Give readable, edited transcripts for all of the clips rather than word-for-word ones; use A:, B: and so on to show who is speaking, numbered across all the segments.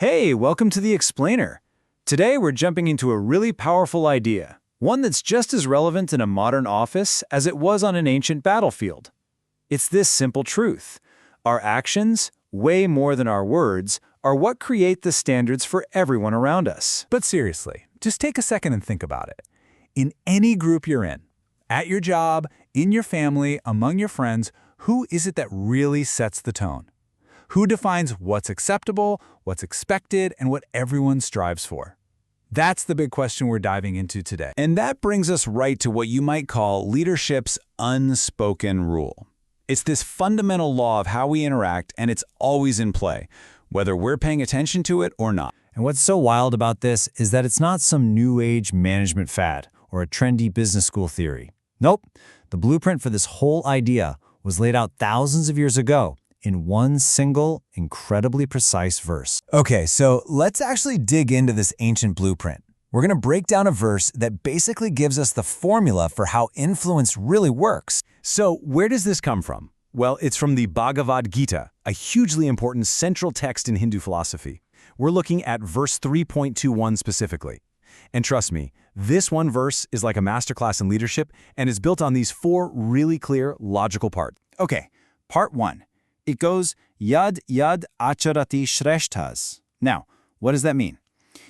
A: Hey, welcome to the Explainer. Today we're jumping into a really powerful idea, one that's just as relevant in a modern office as it was on an ancient battlefield. It's this simple truth. Our actions, way more than our words, are what create the standards for everyone around us.
B: But seriously, just take a second and think about it. In any group you're in, at your job, in your family, among your friends, who is it that really sets the tone? Who defines what's acceptable, what's expected, and what everyone strives for? That's the big question we're diving into today.
C: And that brings us right to what you might call leadership's unspoken rule. It's this fundamental law of how we interact, and it's always in play, whether we're paying attention to it or not.
A: And what's so wild about this is that it's not some new age management fad or a trendy business school theory. Nope, the blueprint for this whole idea was laid out thousands of years ago in one single, incredibly precise verse.
D: Okay, so let's actually dig into this ancient blueprint. We're going to break down a verse that basically gives us the formula for how influence really works.
C: So where does this come from? Well, it's from the Bhagavad Gita, a hugely important central text in Hindu philosophy. We're looking at verse 3.21 specifically. And trust me, this one verse is like a masterclass in leadership and is built on these four really clear, logical parts.
E: Okay, part 1. It goes, Yad Yad Ācharati Śhreṣhṭhas. Now, what does that mean?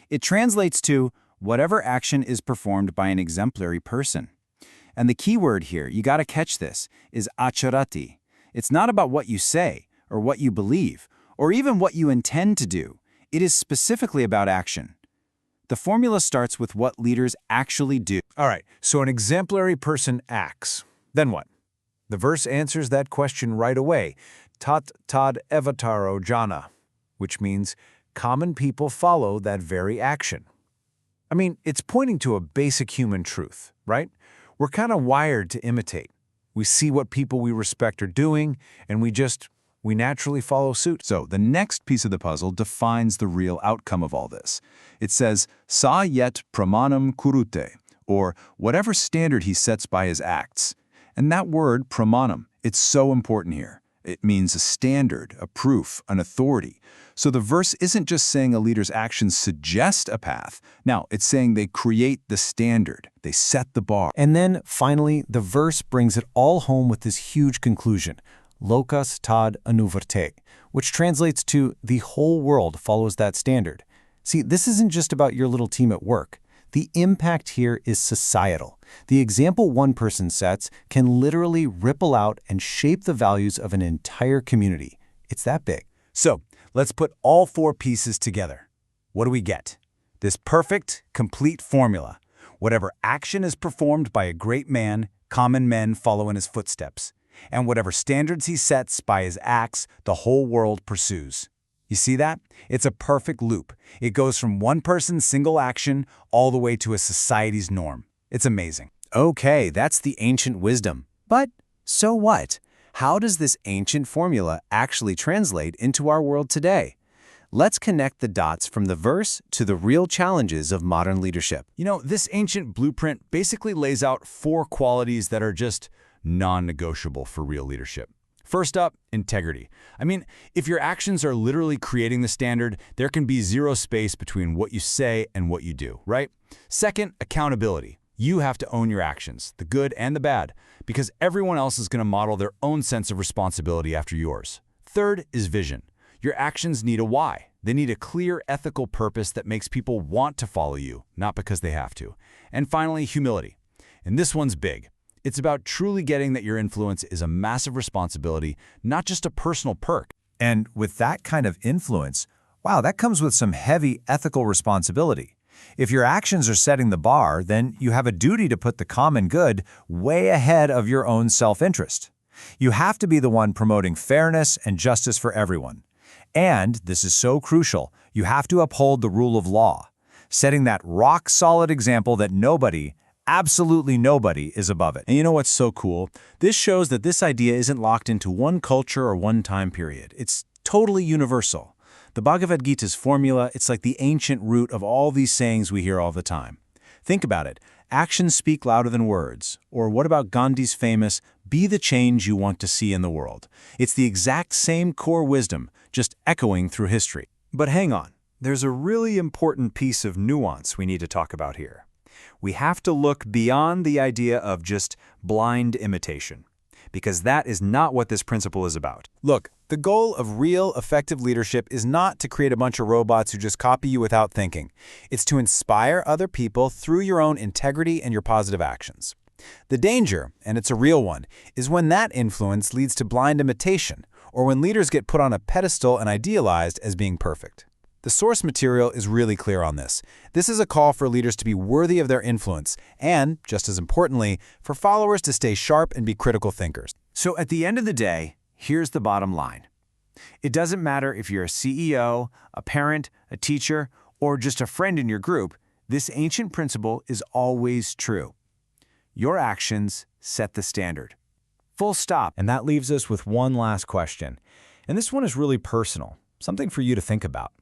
E: It translates to whatever action is performed by an exemplary person. And the key word here, you gotta catch this, is Ācharati. It's not about what you say, or what you believe, or even what you intend to do. It is specifically about action. The formula starts with what leaders actually do.
B: All right, so an exemplary person acts. Then what? The verse answers that question right away. Tat tad evetaro janaḥ, which means common people follow that very action. I mean, it's pointing to a basic human truth, right? We're kind of wired to imitate. We see what people we respect are doing, and we naturally follow suit.
E: So the next piece of the puzzle defines the real outcome of all this. It says, sa yet pramāṇaṁ kurute, or whatever standard he sets by his acts. And that word, pramāṇaṁ, it's so important here. It means a standard, a proof, an authority. So the verse isn't just saying a leader's actions suggest a path. Now, it's saying they create the standard. They set the bar.
A: And then, finally, the verse brings it all home with this huge conclusion, lokas tad anuvartate, which translates to the whole world follows that standard. See, this isn't just about your little team at work. The impact here is societal. The example one person sets can literally ripple out and shape the values of an entire community. It's that big.
C: So let's put all four pieces together. What do we get? This perfect, complete formula. Whatever action is performed by a great man, common men follow in his footsteps. And whatever standards he sets by his acts, the whole world pursues. You see that? It's a perfect loop. It goes from one person's single action all the way to a society's norm. It's amazing.
A: Okay, that's the ancient wisdom. But so what? How does this ancient formula actually translate into our world today? Let's connect the dots from the verse to the real challenges of modern leadership.
C: You know, this ancient blueprint basically lays out four qualities that are just non-negotiable for real leadership. First up, integrity. I mean, if your actions are literally creating the standard, there can be zero space between what you say and what you do, right? Second, accountability. You have to own your actions, the good and the bad, because everyone else is going to model their own sense of responsibility after yours. Third is vision. Your actions need a why. They need a clear ethical purpose that makes people want to follow you, not because they have to. And finally, humility. And this one's big. It's about truly getting that your influence is a massive responsibility, not just a personal perk.
D: And with that kind of influence, wow, that comes with some heavy ethical responsibility. If your actions are setting the bar, then you have a duty to put the common good way ahead of your own self-interest. You have to be the one promoting fairness and justice for everyone. And, this is so crucial, you have to uphold the rule of law, setting that rock-solid example that nobody, absolutely nobody, is above it.
C: And you know what's so cool? This shows that this idea isn't locked into one culture or one time period. It's totally universal. The Bhagavad Gita's formula, it's like the ancient root of all these sayings we hear all the time. Think about it. Actions speak louder than words. Or what about Gandhi's famous, be the change you want to see in the world? It's the exact same core wisdom, just echoing through history. But hang on.
B: there's a really important piece of nuance we need to talk about here. We have to look beyond the idea of just blind imitation, because that is not what this principle is about. Look, the goal of real, effective leadership is not to create a bunch of robots who just copy you without thinking. It's to inspire other people through your own integrity and your positive actions. The danger, and it's a real one, is when that influence leads to blind imitation, or when leaders get put on a pedestal and idealized as being perfect. The source material is really clear on this. This is a call for leaders to be worthy of their influence and, just as importantly, for followers to stay sharp and be critical thinkers.
A: So at the end of the day, here's the bottom line. It doesn't matter if you're a CEO, a parent, a teacher, or just a friend in your group, this ancient principle is always true. Your actions set the standard. Full stop.
E: And that leaves us with one last question. And this one is really personal, something for you to think about.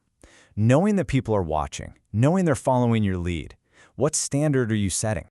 E: Knowing that people are watching, knowing they're following your lead, what standard are you setting?